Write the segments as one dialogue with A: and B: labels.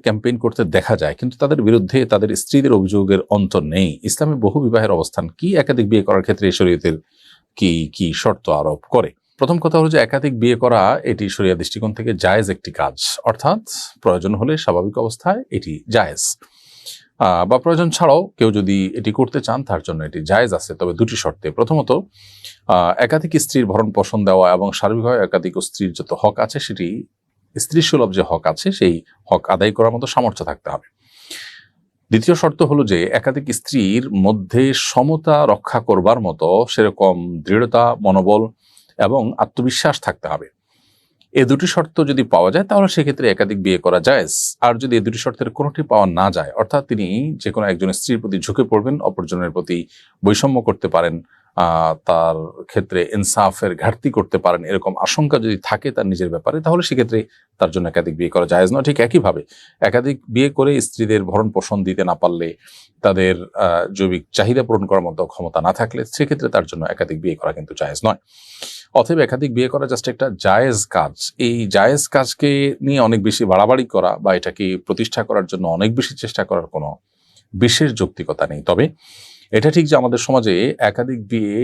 A: Campaign করতে দেখা যায়, কিন্তু তাদের বিরুদ্ধে তাদের স্ত্রীদের অভিযোগের অন্ত নেই। ইসলামে বহু বিবাহের অবস্থান কি? একাধিক বিয়ে করার ক্ষেত্রে শরীয়তের কি কি শর্ত আরোপ করে? প্রথম কথা হলো যে একাধিক বিয়ে করা এটি শরিয়া দৃষ্টিকোণ থেকে জায়েজ একটি কাজ, অর্থাৎ প্রয়োজন হলে স্বাভাবিক অবস্থায় এটি জায়েজ, বা প্রয়োজন ছাড়াও কেউ যদি এটি করতে চান তার জন্য এটি জায়েজ আছে, তবে দুটি শর্তে। প্রথমত, একাধিক স্ত্রীর ভরণ পোষণ দেওয়া এবং সার্বিকভাবে একাধিক স্ত্রীর যত হক আছে সেটি স্ত্রী সুলভ যে হক আছে সেই হক আদায় করার মতো সামর্থ্য থাকতে হবে। দ্বিতীয় শর্ত হলো যে একাধিক স্ত্রীর মধ্যে সমতা রক্ষা করবার মতো সেরকম দৃঢ়তা, মনোবল এবং আত্মবিশ্বাস থাকতে হবে। এই দুটি শর্ত যদি পাওয়া যায় তাহলে সেক্ষেত্রে একাধিক বিয়ে করা জায়েজ। আর যদি এই দুটি শর্তের কোনোটি পাওয়া না যায়, অর্থাৎ তিনি যে কোনো একজন স্ত্রীর প্রতি ঝুঁকে পড়বেন, অপরজনের প্রতি বৈষম্য করতে পারেন, তার ক্ষেত্রে ইনসাফের ঘাটতি করতে পারেন, এরকম আশঙ্কা যদি থাকে তার নিজের ব্যাপারে, তাহলে সেক্ষেত্রে তার জন্য একাধিক বিয়ে করা জায়েজ নয়। ঠিক একইভাবে একাধিক বিয়ে করে স্ত্রীদের ভরণ পোষণ দিতে না পারলে, তাদের জৈবিক চাহিদা পূরণ করার মতো ক্ষমতা না থাকলে, সেক্ষেত্রে তার জন্য একাধিক বিয়ে করা কিন্তু জায়েজ নয়। অতএব একাধিক বিয়ে করা জাস্ট একটা জায়েজ কাজ। এই জায়েজ কাজকে নিয়ে অনেক বেশি বাড়াবাড়ি করা বা এটাকে প্রতিষ্ঠা করার জন্য অনেক বেশি চেষ্টা করার কোনো বিশেষ যৌক্তিকতা নেই। তবে এটা ঠিক যে আমাদের সমাজে একাধিক বিয়ে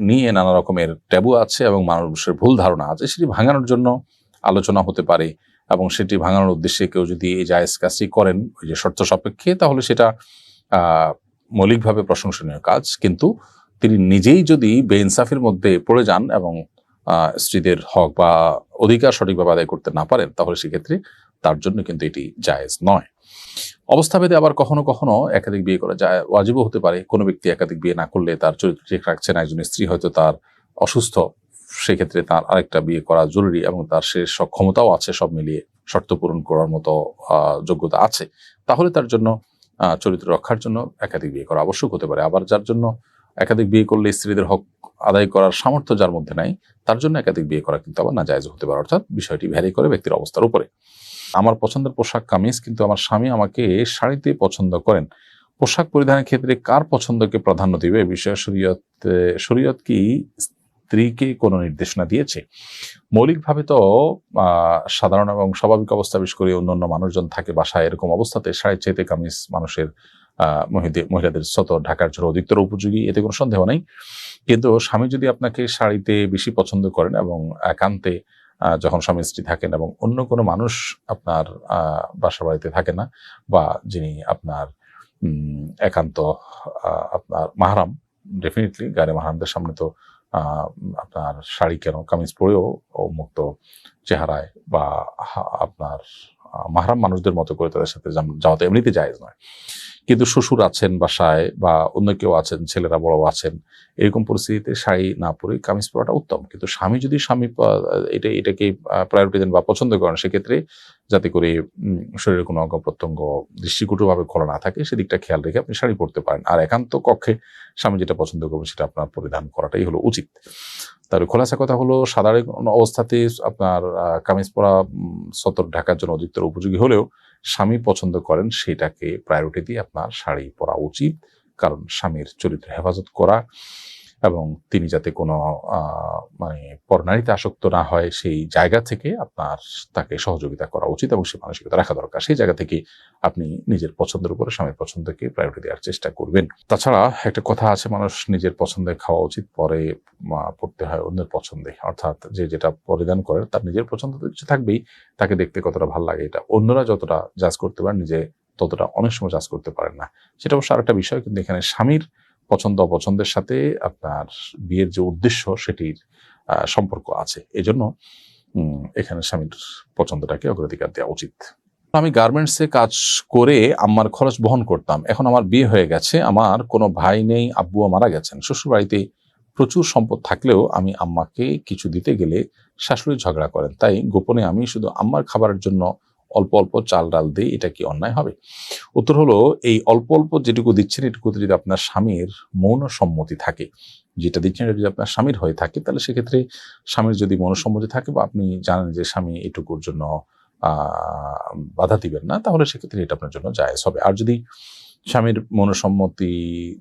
A: নিয়ে নানা রকমের ট্যাবু আছে এবং মানুষের ভুল ধারণা আছে, সেটি ভাঙানোর জন্য আলোচনা হতে পারে, এবং সেটি ভাঙানোর উদ্দেশ্যে কেউ যদি এই জায়েজ কাজটি করেন ওই যে শর্ত সাপেক্ষে, তাহলে সেটা মৌলিকভাবে প্রশংসনীয় কাজ। কিন্তু তিনি নিজেই যদি বেইনসাফির মধ্যে পড়ে যান এবং স্ত্রীদের হক বা অধিকার সঠিকভাবে আদায় করতে না পারেন, তাহলে সেক্ষেত্রে তার জন্য কিন্তু এটি জায়েজ নয়। অবস্থাভেদে আবার কখনো কখনো একাধিক বিয়ে করা যায় ওয়াজিবও হতে পারে। কোনো ব্যক্তি একাধিক বিয়ে না করলে তার চরিত্র ঠিক রাখছেন, একজন স্ত্রী হয়তো তার অসুস্থ, সেক্ষেত্রে তার আরেকটা বিয়ে করা জরুরি এবং তার সে সক্ষমতাও আছে, সব মিলিয়ে শর্ত পূরণ করার মতো যোগ্যতা আছে, তাহলে তার জন্য চরিত্র রক্ষার জন্য একাধিক বিয়ে করা আবশ্যক হতে পারে। আবার যার জন্য একাধিক বিয়ে করলে স্ত্রীদের হক আদায় করার সামর্থ্য যার মধ্যে নাই, তার জন্য একাধিক বিয়ে করা কিন্তু আবার নাজায়েজ হতে পারে। অর্থাৎ বিষয়টি ভ্যারি করে ব্যক্তির অবস্থার উপরে। আমার পছন্দের পোশাক কামিজ, কিন্তু আমার স্বামী আমাকে শাড়িতে পছন্দ করেন। পোশাক পরিধানের ক্ষেত্রে কার পছন্দকে প্রাধান্য দিবে এ বিষয়ে শরীয়ত কি স্ত্রীকে কোনো নির্দেশনা দিয়েছে? মৌলিকভাবে তো সাধারণ এবং স্বাভাবিক অবস্থা, বিশেষ করে অন্যান্য মানুষজন থাকে বাসায়, এরকম অবস্থাতে শাড়ির চাইতে কামিজ মানুষের মহিলাদের সতর ঢাকার জন্য অধিকতর উপযোগী, এতে কোনো সন্দেহ নেই। কিন্তু স্বামী যদি আপনাকে শাড়িতে বেশি পছন্দ করেন এবং একান্তে যখন স্বামী স্ত্রী থাকেন এবং অন্য কোনো মানুষ আপনার বাসা বাড়িতে থাকে না, বা যিনি আপনার একান্ত আপনার মাহরাম, ডেফিনেটলি গায়ে মাহরামদের সামনে তো আপনার শাড়ি কেন, কামিজ পরেও মুক্ত চেহারায় বা আপনার মাহরাম মানুষদের মতো করে তাদের সাথে যাওয়াতে এমনিতে জায়েজ নয়। কিন্তু শ্বশুর আছেন বাসায় বা অন্য কেউ আছেন, ছেলেরা বড় আছেন, এরকম পরিস্থিতিতে শাড়ি না পরে কামিজ পরাটা উত্তম। কিন্তু স্বামী যদি এটাকে প্রায়োরিটি দেন বা পছন্দ করেন, সেক্ষেত্রে যাতে করে শরীরের কোনো অঙ্গ প্রত্যঙ্গ দৃষ্টিকটুভাবে খোলা না থাকে, সেদিকটা খেয়াল রেখে আপনি শাড়ি পরতে পারেন। আর একান্ত কক্ষে স্বামী যেটা পছন্দ করবে সেটা আপনার পরিধান করাটাই হলো উচিত। তার খোলাসা কথা হলো, সাধারণ অবস্থাতে আপনার কামিজ পরা সতর ঢাকার জন্য অধিকতর উপযোগী হলেও স্বামী পছন্দ করেন সেটাকে প্রায়োরিটি দিয়ে আপনার শাড়ি পরা উচিত। কারণ স্বামীর চরিত্র হেফাজত করা এবং তিনি যাতে কোনো পরনারীতে আসক্ত না হয়, সেই জায়গা থেকে আপনার তাকে সহযোগিতা করা উচিত এবং সে মানসিকতা রাখা দরকার। সেই জায়গা থেকে আপনি নিজের পছন্দের উপরে স্বামীর পছন্দকে প্রায়োরিটি দেওয়ার চেষ্টা করবেন। তাছাড়া একটা কথা আছে, মানুষ নিজের পছন্দে খাওয়া উচিত, পরে পড়তে হয় অন্যের পছন্দে। অর্থাৎ যে যেটা পরিধান করেন তার নিজের পছন্দ তো কিছু থাকবেই, তাকে দেখতে কতটা ভালো লাগে এটা অন্যরা যতটা জাজ করতে পারেন, নিজে ততটা অনেক সময় জাজ করতে পারেন না। সেটা অবশ্য আরেকটা বিষয়। কিন্তু এখানে স্বামীর পছন্দ অপছন্দের সাথে আপনার বিয়ের যে উদ্দেশ্য সেটির সম্পর্ক আছে, এজন্য এখানে স্বামীর পছন্দটাকে অগ্রাধিকার দেওয়া উচিত। আমি গার্মেন্টসে কাজ করে আম্মার খরচ বহন করতাম। এখন আমার বিয়ে হয়ে গেছে, আমার কোনো ভাই নেই, আব্বুও মারা গেছেন। শ্বশুর বাড়িতে প্রচুর সম্পদ থাকলেও আমি আম্মাকে কিছু দিতে গেলে শাশুড়ি ঝগড়া করেন, তাই গোপনে আমি শুধু আম্মার খাবারের জন্য অল্প অল্প চাল ডাল দিই। এটা কি অন্যায় হবে? উত্তর হলো, এই অল্প অল্প যেটুকু দিচ্ছেন এটুকুতে যদি আপনার স্বামীর মৌন সম্মতি থাকে, যেটা দিচ্ছেন এটা যদি আপনার স্বামীর হয়ে থাকে, তাহলে সেক্ষেত্রে স্বামীর যদি মনসম্মতি থাকে বা আপনি জানেন যে স্বামী এটুকুর জন্য বাধা দিবেন না, তাহলে সেক্ষেত্রে এটা আপনার জন্য জায়েজ হবে। আর যদি স্বামীর মনসম্মতি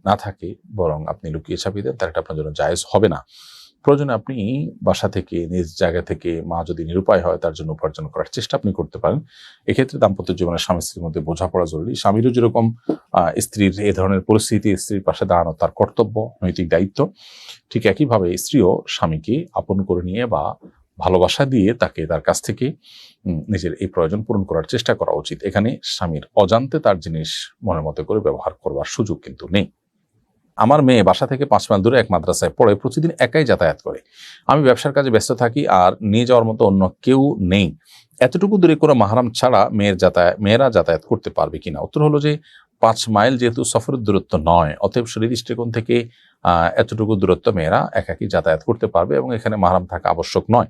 A: না থাকে, বরং আপনি লুকিয়ে ছাপিয়ে দেন, তাহলে এটা আপনার জন্য জায়েজ হবে না। প্রয়োজনে আপনি বাসা থেকে, নিজ জায়গা থেকে, মা যদি নিরুপায় হয় তার জন্য উপার্জন করার চেষ্টা আপনি করতে পারেন। এক্ষেত্রে দাম্পত্য জীবনে স্বামী স্ত্রীর মধ্যে বোঝাপড়া জরুরি। স্বামীরও যেরকম স্ত্রীর এ ধরনের পরিস্থিতি স্ত্রীর পাশে দাঁড়ানো তার কর্তব্য, নৈতিক দায়িত্ব, ঠিক একইভাবে স্ত্রীও স্বামীকে আপন করে নিয়ে বা ভালোবাসা দিয়ে তাকে তার কাছ থেকে নিজের এই প্রয়োজন পূরণ করার চেষ্টা করা উচিত। এখানে স্বামীর অজান্তে তার জিনিস মনের মতো করে ব্যবহার করবার সুযোগ কিন্তু নেই। আমার মেয়ে বাসা থেকে 5 মাইল দূরে এক মাদ্রাসায় পড়ে, প্রতিদিন একাই যাতায়াত করে। আমি ব্যবসার কাজে ব্যস্ত থাকি আর নিয়ে যাওয়ার মতো অন্য কেউ নেই। এতটুকু দূরে কোনো মাহরাম ছাড়া মেয়েরা যাতায়াত করতে পারবে কিনা? উত্তর হলো যে 5 মাইল যেহেতু সফরের দূরত্ব নয়, অতএব শরীর দৃষ্টিকোণ থেকে এতটুকু দূরত্ব মেয়েরা একাকী যাতায়াত করতে পারবে এবং এখানে মাহরাম থাকা আবশ্যক নয়।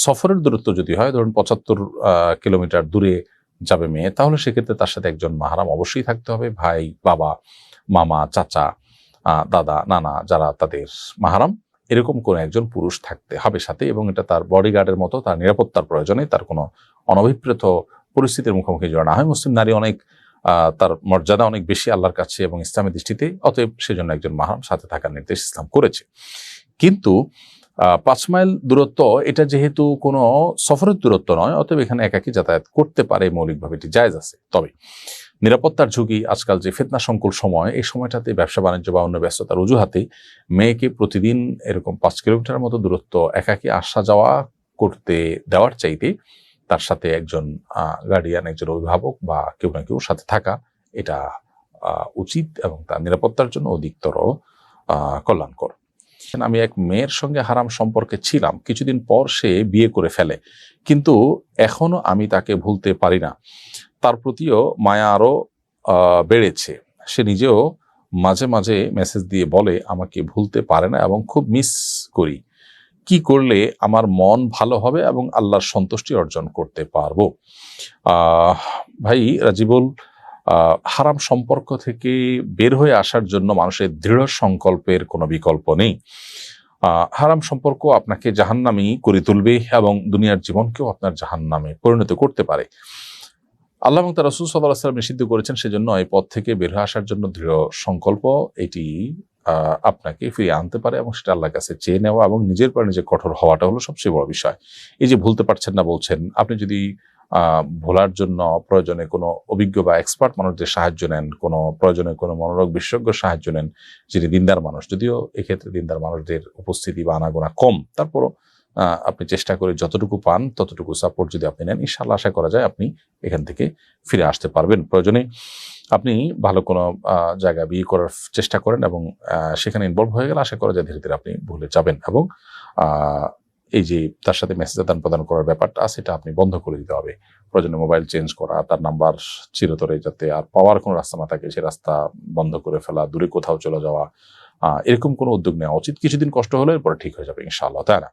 A: সফরের দূরত্ব যদি হয়, ধরুন 75 কিলোমিটার দূরে যাবে মেয়ে, তাহলে সেক্ষেত্রে তার সাথে একজন মাহরাম অবশ্যই থাকতে হবে। ভাই, বাবা, মামা, চাচা, দাদা, নানা, যারা তাদের মাহরাম, এরকম কোন একজন পুরুষ থাকতে হবে সাথে, এবং এটা তার বডিগার্ডের মতো, তার নিরাপত্তার প্রয়োজনে তার কোনো অনভিপ্রেত পরিস্থিতির মুখোমুখি যেন না হয়। মুসলিম নারী অনেক তার মর্যাদা অনেক বেশি আল্লাহর কাছে এবং ইসলামের দৃষ্টিতে, অতএব সেজন্য একজন মাহরাম সাথে থাকার নির্দেশ ইসলাম করেছে। কিন্তু 5 মাইল দূরত্ব এটা যেহেতু কোনো সফরের দূরত্ব নয়, অতএব এখানে একাকী যাতায়াত করতে পারে, মৌলিকভাবে এটি জায়েজ আছে। তবে নিরাপত্তার ঝুঁকি, আজকাল যে ফিতনা সংকুল সময়, এই সময়টাতে ব্যবসা বাণিজ্য বা অন্য ব্যস্ততার অজুহাতে মেয়েকে প্রতিদিন এরকম 5 কিলোমিটার মতো দূরত্ব একাকী আসা যাওয়া করতে দেওয়ার চাইতে তার সাথে একজন গার্ডিয়ান, একজন অভিভাবক বা কেউ না কেউ সাথে থাকা, এটা উচিত এবং তার নিরাপত্তার জন্য অধিকতর কল্যাণকর। আমি এক মেয়ের সঙ্গে হারাম সম্পর্কে ছিলাম, কিছুদিন পর সে বিয়ে করে ফেলে, কিন্তু এখনো আমি তাকে ভুলতে পারি না। তার প্রতিও মায়া আরো বেড়েছে। সে নিজেও মাঝে মাঝে মেসেজ দিয়ে বলে আমাকে ভুলতে পারে না এবং খুব মিস করি। কি করলে আমার মন ভালো হবে এবং আল্লাহর সন্তুষ্টি অর্জন করতে পারবো? ভাই রাজিবুল, হারাম সম্পর্ক থেকে বের হয়ে আসার জন্য মানুষের দৃঢ় সংকল্পের কোনো বিকল্প নেই। হারাম সম্পর্ক আপনাকে জাহান্নামী করে তুলবে এবং দুনিয়ার জীবনকেও আপনার জাহান্নামে পরিণত করতে পারে। আল্লাহ এবং তার রাসূল সাল্লাল্লাহু আলাইহি ওয়াসাল্লাম নিষিদ্ধ করেছেন, সেজন্য এই পথ থেকে বের হয়ে আসার জন্য দৃঢ় সংকল্প, এটি আপনাকে ফিরিয়ে আনতে পারে এবং সেটা আল্লাহর কাছে চেয়ে নেওয়া এবং নিজের পর নিজে কঠোর হওয়াটা হলো সবচেয়ে বড় বিষয়। এই যে ভুলতে পারছেন না বলছেন, আপনি যদি ভোলার জন্য প্রয়োজনে কোনো অভিজ্ঞ বা এক্সপার্ট মানুষদের সাহায্য নেন, কোনো প্রয়োজনে কোনো মনোরোগ বিশেষজ্ঞ সাহায্য নেন যিনি দিনদার মানুষ, যদিও এক্ষেত্রে দিনদার মানুষদের উপস্থিতি বা আনাগোনা কম, তারপরও আপনি চেষ্টা করে যতটুকু পান ততটুকু সাপোর্ট যদি আপনি নেন, ইনশাআল্লাহ আশা করা যায় আপনি এখান থেকে ফিরে আসতে পারবেন। প্রয়োজনে আপনি ভালো কোনো জায়গা বিয়ে করার চেষ্টা করেন এবং সেখানে ইনভলভ হয়ে গেলে আশা করা যায় ধীরে ধীরে আপনি ভুলে যাবেন এবং এই যে তার সাথে মেসেজ আদান প্রদান করার ব্যাপারটা সেটা আপনি বন্ধ করে দিতে হবে। প্রয়োজনে মোবাইল চেঞ্জ করা, তার নাম্বার চিরতরে যাতে আর পাওয়ার কোনো রাস্তা না থাকে সে রাস্তা বন্ধ করে ফেলা, দূরে কোথাও চলে যাওয়া, এরকম কোনো উদ্যোগ নেওয়া উচিত। কিছুদিন কষ্ট হলে এরপরে ঠিক হয়ে যাবে ইনশাআল্লাহ, তাই না?